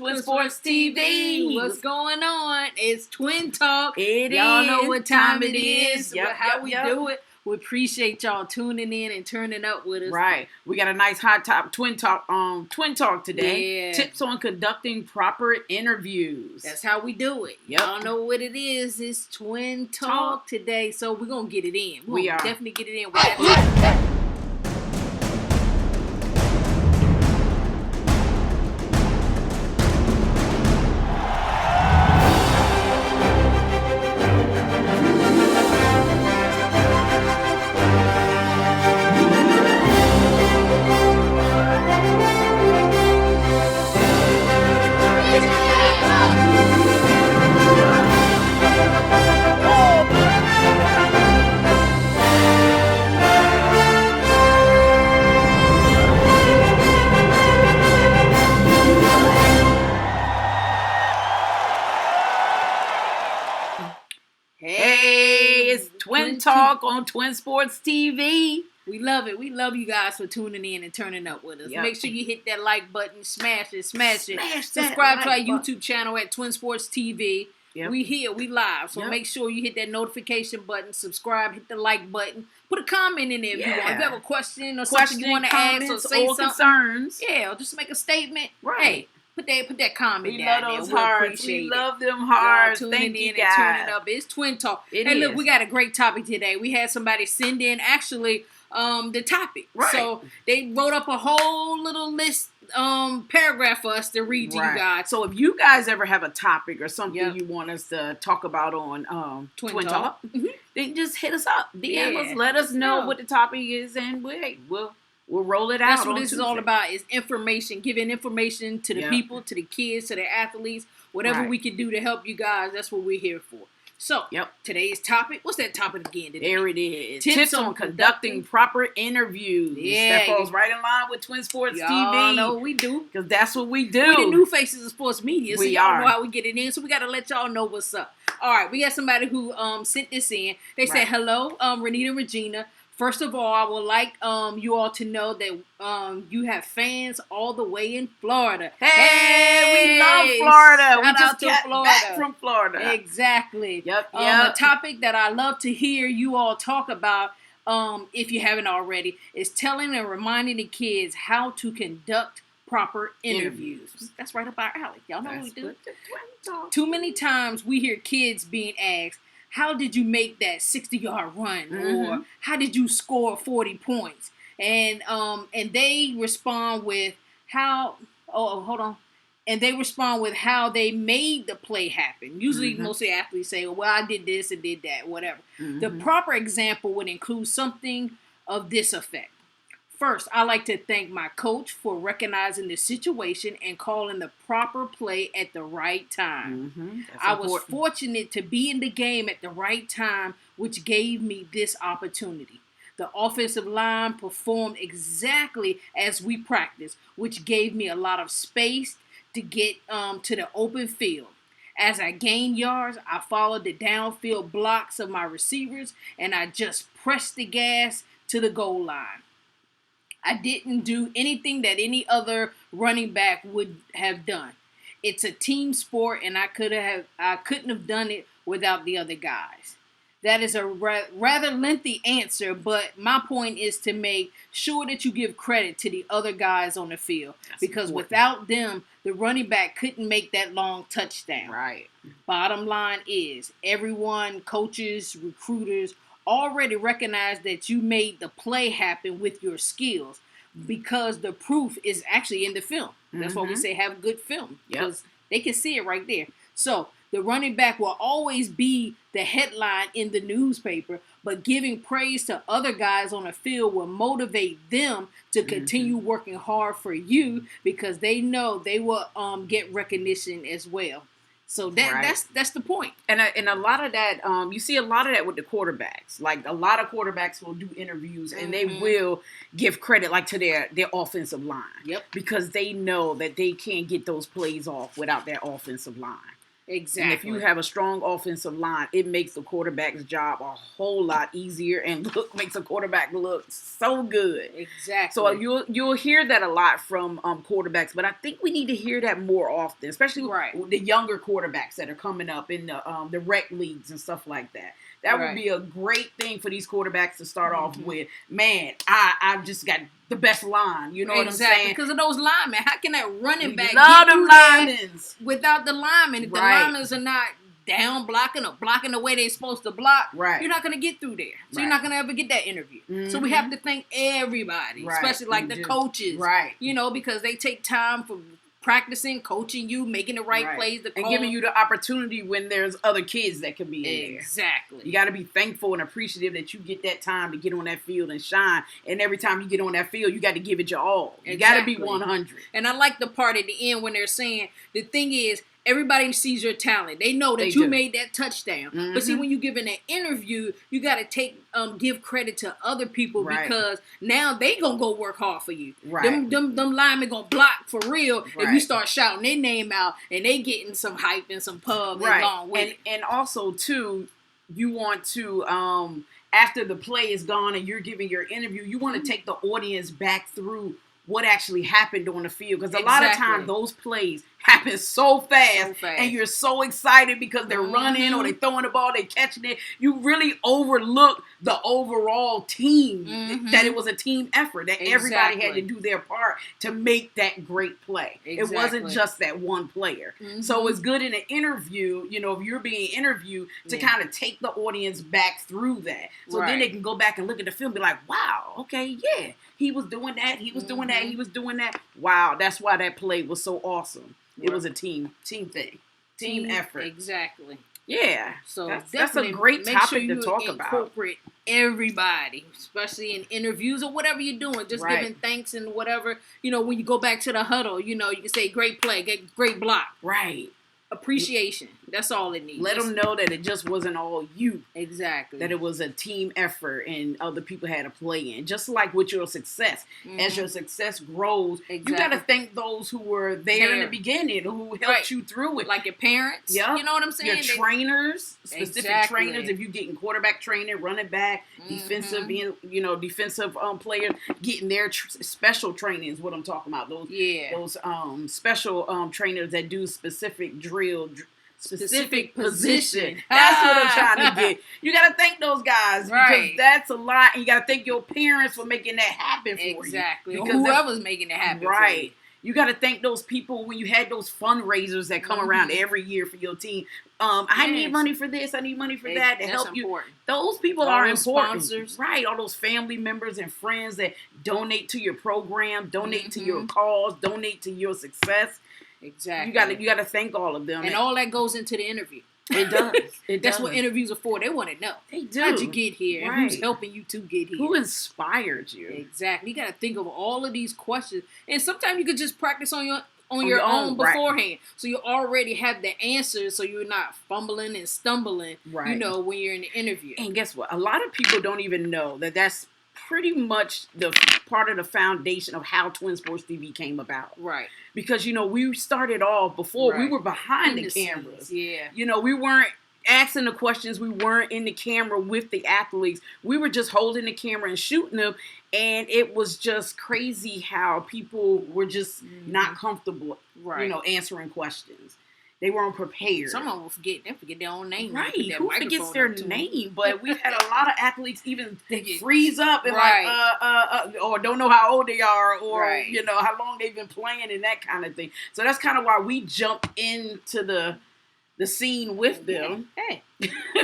Twin Sports TV. What's going on? It's Twin Talk. Y'all know what time it is. Yep, how yep, we yep. do it. We appreciate y'all tuning in and turning up with us. Right. We got a nice hot top Twin Talk today. Yeah. Tips on conducting proper interviews. That's how we do it. Yep. Y'all know what it is. It's Twin Talk today. So we're going to get it in. We are. Definitely get it in. We got Twin Talk on Twin Sports TV. We love it. We love you guys for tuning in and turning up with us. Yep. Make sure you hit that like button, smash it. Smash Subscribe that to our like YouTube channel at Twin Sports TV. Yep. We here, we live. So make sure you hit that notification button, subscribe, hit the like button, put a comment in there if you want. If you have a question or something you want to ask or say something, concerns. Yeah, or just make a statement. Right. Hey, put that comment We down love there. those We'll hearts. appreciate We it. love them hearts. Y'all Thank tuning you in guys. and turning up. It's Twin Talk. Look, we got a great topic today. We had somebody send in actually the topic. Right. So they wrote up a whole little list paragraph for us to read to you guys. So if you guys ever have a topic or something you want us to talk about on Twin Talk, then just hit us up. DM us, let us know what the topic is, and we'll roll it out. That's what this is all about, is information, giving information to the people, to the kids, to the athletes, whatever we can do to help you guys. That's what we're here for. So, today's topic, what's that topic again today? There it is. Tips on conducting proper interviews. Yeah. That falls right in line with Twin Sports Y'all TV. know what we do. Because that's what we do. We the new faces of sports media, so We y'all are. know how we get it in. So we got to let y'all know what's up. All right, we got somebody who sent this in. They said, hello, Renita and Regina. First of all, I would like you all to know that you have fans all the way in Florida. Hey, we love Florida. We just got back from Florida. Exactly. Yep. A topic that I love to hear you all talk about, if you haven't already, is telling and reminding the kids how to conduct proper interviews. That's right up our alley. Y'all know what we do. Too many times we hear kids being asked, how did you make that 60-yard run? Or how did you score 40 points? And they respond with how, and they respond with how they made the play happen. Usually, mostly athletes say, well, I did this and did that, whatever. The proper example would include something of this effect. First, I like to thank my coach for recognizing the situation and calling the proper play at the right time. I was fortunate to be in the game at the right time, which gave me this opportunity. The offensive line performed exactly as we practiced, which gave me a lot of space to get to the open field. As I gained yards, I followed the downfield blocks of my receivers, and I just pressed the gas to the goal line. I didn't do anything that any other running back would have done. It's a team sport, and I couldn't have done it without the other guys. That is a rather lengthy answer, but my point is to make sure that you give credit to the other guys on the field. Because without them, the running back couldn't make that long touchdown. Right. Bottom line is, everyone, coaches, recruiters, already recognize that you made the play happen with your skills, because the proof is actually in the film. That's why we say have good film, because they can see it right there. So the running back will always be the headline in the newspaper, but giving praise to other guys on the field will motivate them to continue working hard for you, because they know they will get recognition as well. So that's the point. And a lot of that, you see a lot of that with the quarterbacks. Like, a lot of quarterbacks will do interviews and they will give credit, like, to their offensive line. Yep. Because they know that they can't get those plays off without their offensive line. Exactly. And if you have a strong offensive line, it makes the quarterback's job a whole lot easier and makes a quarterback look so good. Exactly. So you'll hear that a lot from quarterbacks, but I think we need to hear that more often, especially the younger quarterbacks that are coming up in the rec leagues and stuff like that. That would be a great thing for these quarterbacks to start off with. Man, I've just got the best line. You know what I'm saying? Because of those linemen. How can that running back get through there without the linemen? If the linemen are not down blocking or blocking the way they're supposed to block, you're not going to get through there. So you're not going to ever get that interview. So we have to thank everybody, especially like the coaches. You know, because they take time for practicing, coaching you, making the right plays, and giving you the opportunity when there's other kids that can be in there. Exactly. You got to be thankful and appreciative that you get that time to get on that field and shine. And every time you get on that field, you got to give it your all. You got to be 100. And I like the part at the end when they're saying the thing is, everybody sees your talent. They know that you made that touchdown. But see, when you give in an interview, you got to give credit to other people because now they gonna go work hard for you. Them linemen gonna block for real if you start shouting their name out and they getting some hype and some pub along with it. And also too, you want to after the play is gone and you're giving your interview, you want to take the audience back through what actually happened on the field, because a lot of times those plays happen so fast, and you're so excited because they're running or they're throwing the ball, they're catching it. You really overlook the overall team, that it was a team effort, that everybody had to do their part to make that great play. It wasn't just that one player. So it's good in an interview, you know, if you're being interviewed, to kind of take the audience back through that. So then they can go back and look at the film and be like, wow, okay, yeah, he was doing that, he was doing that, he was doing that. Wow, that's why that play was so awesome. It was a team thing, team effort. Exactly. Yeah. So that's a great topic to talk about. Incorporate everybody, especially in interviews or whatever you're doing. Just giving thanks and whatever. You know, when you go back to the huddle, you know, you can say great play, great block. Right. Appreciation. That's all it needs. Let them know that it just wasn't all you. Exactly. That it was a team effort and other people had to play in. Just like with your success. As your success grows, you got to thank those who were there in the beginning, who helped you through it. Like your parents. Yep. You know what I'm saying? Your trainers, specific trainers. If you're getting quarterback training, running back, defensive, defensive players, getting their special training is what I'm talking about. Those special trainers that do specific drill. Specific position. That's what I'm trying to get. You got to thank those guys because that's a lot. And you got to thank your parents for making that happen for you. Exactly. Because whoever's making it happen for you. You got to thank those people when you had those fundraisers that come around every year for your team. I need money for this. I need money for that to help you. Those people are important. Sponsors. Right. All those family members and friends that donate to your program, donate to your cause, donate to your success. Exactly. You got to thank all of them. And all that goes into the interview. It does. That's what interviews are for. They want to know. They do. How'd you get here? Right. Who's helping you to get here? Who inspired you? Exactly. You got to think of all of these questions. And sometimes you could just practice on your own beforehand. So you already have the answers so you're not fumbling and stumbling, you know, when you're in the interview. And guess what? A lot of people don't even know that that's pretty much the part of the foundation of how Twin Sports TV came about. Right. Because, you know, we started off before we were behind the cameras. You know, we weren't asking the questions. We weren't in the camera with the athletes. We were just holding the camera and shooting them. And it was just crazy how people were just not comfortable, you know, answering questions. They weren't prepared. Some of them forget their own name. Right. Who forgets their name? But we've had a lot of athletes even freeze up and or don't know how old they are or, you know, how long they've been playing and that kind of thing. So that's kind of why we jumped into the scene with them. Hey.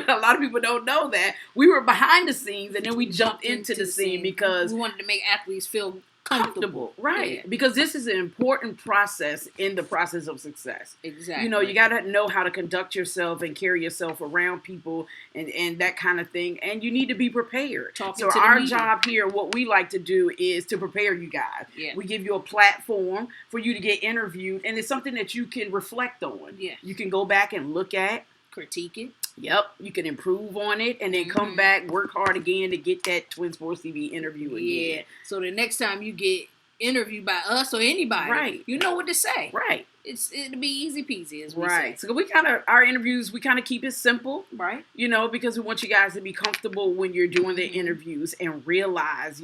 A lot of people don't know that. We were behind the scenes and then we jumped into the scene because we wanted to make athletes feel comfortable. Right. Yeah. Because this is an important process in the process of success. Exactly. You know, you got to know how to conduct yourself and carry yourself around people and that kind of thing. And you need to be prepared. So our job here, what we like to do is to prepare you guys. Yeah. We give you a platform for you to get interviewed. And it's something that you can reflect on. Yeah. You can go back and look at. Critique it. Yep, you can improve on it and then come back, work hard again to get that Twin Sports TV interview again. Yeah, so the next time you get interviewed by us or anybody, you know what to say. Right. it'll be easy peasy, as we right. say. So our interviews, we kind of keep it simple, right? Because we want you guys to be comfortable when you're doing the interviews and realize,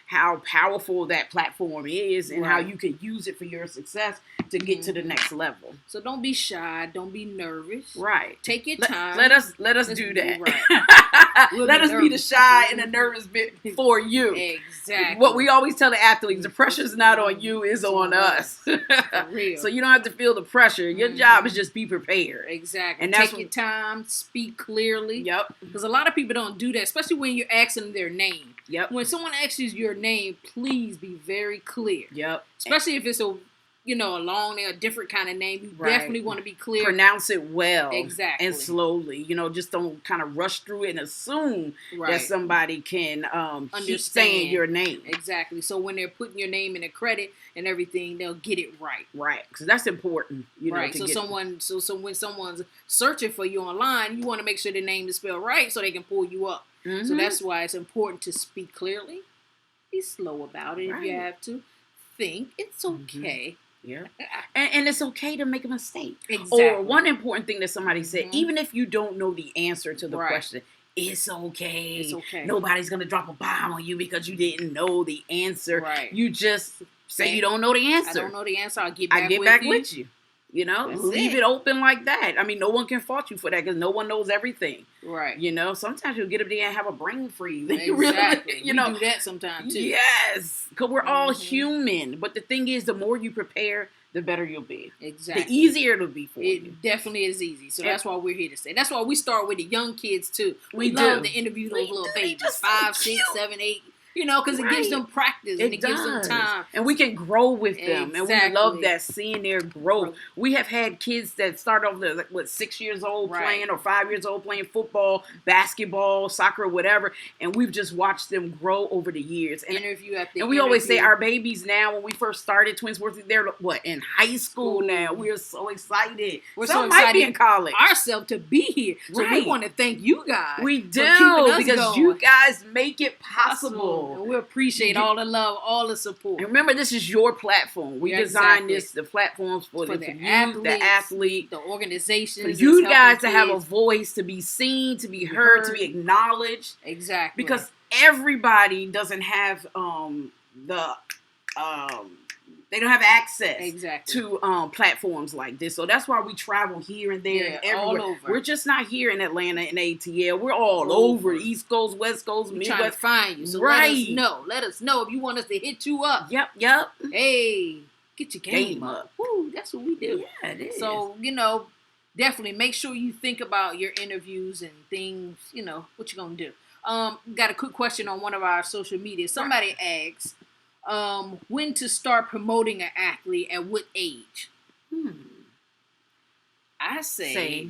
how powerful that platform is and how you can use it for your success to get to the next level. So don't be shy, don't be nervous. Right. Take your time. Let us do that. Right. Let us be the shy and the nervous bit for you. Exactly. What we always tell the athletes, the pressure's not on you, it's on us. For real. So you don't have to feel the pressure. Your job is just be prepared. Exactly. And take your time, speak clearly. Yep. Because a lot of people don't do that, especially when you're asking them their name. Yep. When someone asks you your name, please be very clear. Yep. Especially if it's a long name, a different kind of name, you definitely want to be clear. Pronounce it well. Exactly. And slowly. Just don't kind of rush through it and assume that somebody can understand your name. Exactly. So when they're putting your name in the credit and everything, they'll get it right. Right. Because that's important. Right. So when someone's searching for you online, you want to make sure the name is spelled right so they can pull you up. Mm-hmm. So that's why it's important to speak clearly. Be slow about it if you have to. Think it's okay. Yeah. And it's okay to make a mistake. Exactly. Or one important thing that somebody said, even if you don't know the answer to the question, it's okay. It's okay. Nobody's going to drop a bomb on you because you didn't know the answer. Right. You just say you don't know the answer. I don't know the answer. I'll get back with you. Leave it open like that. I mean, no one can fault you for that because no one knows everything. Right. Sometimes you'll get up there and have a brain freeze. Exactly. We do that sometimes too. Yes. Because we're all human. But the thing is, the more you prepare, the better you'll be. Exactly. The easier it'll be for you. It definitely is easy. So that's why we're here to say. That's why we start with the young kids too. We love to interview those little babies. 5, 6, 7, 8. Because it gives them practice and it gives them time. And we can grow with them. And we love that, seeing their growth. We have had kids that start off, 6 years old playing or 5 years old playing football, basketball, soccer, whatever. And we've just watched them grow over the years. And we always say our babies now, when we first started Twin Sports, they're in high school now. We're so excited. We're Some so excited might be in college. Ourselves to be here. So we want to thank you guys. We do, because you guys make it possible. And we appreciate all the love, all the support. And remember, this is your platform. We designed the platforms for the athlete, the organizations. For you guys to have a voice, to be seen, to be heard, to be acknowledged. Exactly. Because everybody doesn't have they don't have access to platforms like this. So that's why we travel here and there and everywhere. All over. We're just not here in Atlanta and ATL. We're all over. East Coast, West Coast, Midwest. Trying to find you. So let us know if you want us to hit you up. Yep. Hey, get your game up. Woo, that's what we do. Yeah, it is. So, definitely make sure you think about your interviews and things, what you're going to do. Got a quick question on one of our social media. Somebody asked, when to start promoting an athlete at what age? I say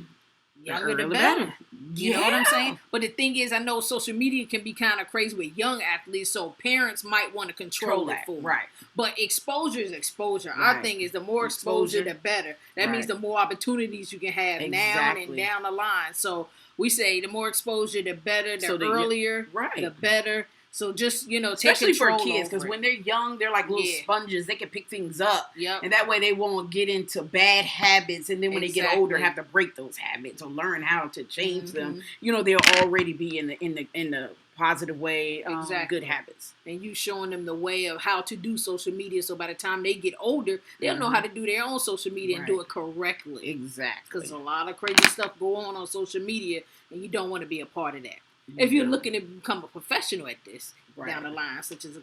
younger the better. You know what I'm saying? But the thing is, I know social media can be kind of crazy with young athletes, so parents might want to control it for them. Right. But exposure is exposure. Right. Our thing is the more exposure, the better. That means the more opportunities you can have now and down the line. So we say the more exposure, the better. The earlier, the better. So just, especially take control for kids, because when they're young, they're like little sponges. They can pick things up. Yep. And that way they won't get into bad habits. And then when they get older, have to break those habits or learn how to change them. They'll already be in the positive way, good habits. And you showing them the way of how to do social media. So by the time they get older, they'll know how to do their own social media and do it correctly. Exactly. Because a lot of crazy stuff go on social media, and you don't want to be a part of that. If you're looking to become a professional at this down the line, such as a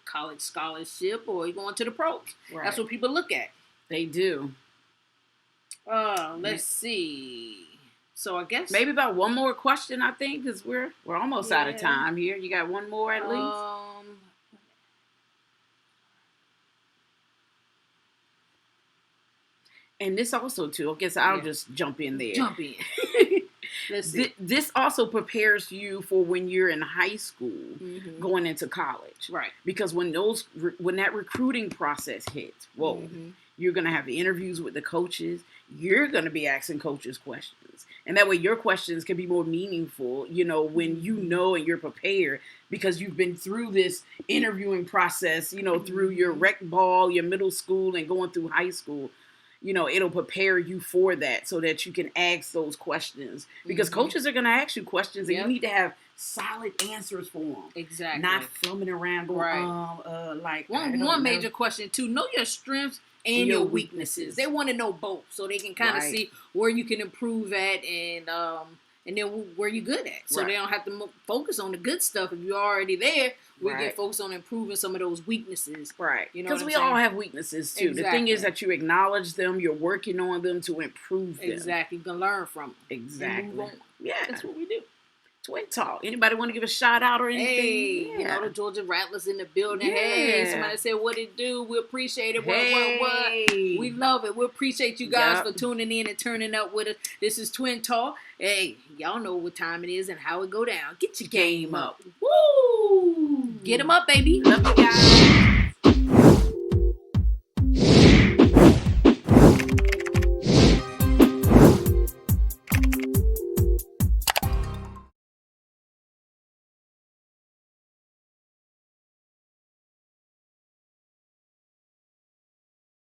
college scholarship or you're going to the pros. That's what people look at. They do. Let's see. So I guess maybe about one more question, I think, because we're almost out of time here. You got one more at least? And this also, too, I guess I'll just jump in there. Jump in. This also prepares you for when you're in high school, going into college. Right. Because when that recruiting process hits, you're going to have the interviews with the coaches. You're going to be asking coaches questions. And that way your questions can be more meaningful, when you know and you're prepared because you've been through this interviewing process, through your rec ball, your middle school, and going through high school. it'll prepare you for that so that you can ask those questions. Because coaches are going to ask you questions and you need to have solid answers for them. Exactly. Not flumming around going, one major question, too. Know your strengths and your weaknesses. They want to know both so they can kind of see where you can improve at and then where you're good at. So they don't have to focus on the good stuff. If you're already there, we can focus on improving some of those weaknesses. Right. Because we all have weaknesses, too. Exactly. The thing is that you acknowledge them. You're working on them to improve them. Exactly. You can learn from them. Exactly. Yeah. That's what we do. Twin Talk. Anybody want to give a shout out or anything? Hey, the Georgia Rattlers in the building. Yeah. Hey, somebody said what it do. We appreciate it. What? We love it. We appreciate you guys for tuning in and turning up with us. This is Twin Talk. Hey, y'all know what time it is and how it go down. Get your game up. Woo! Get them up, baby. Love you guys.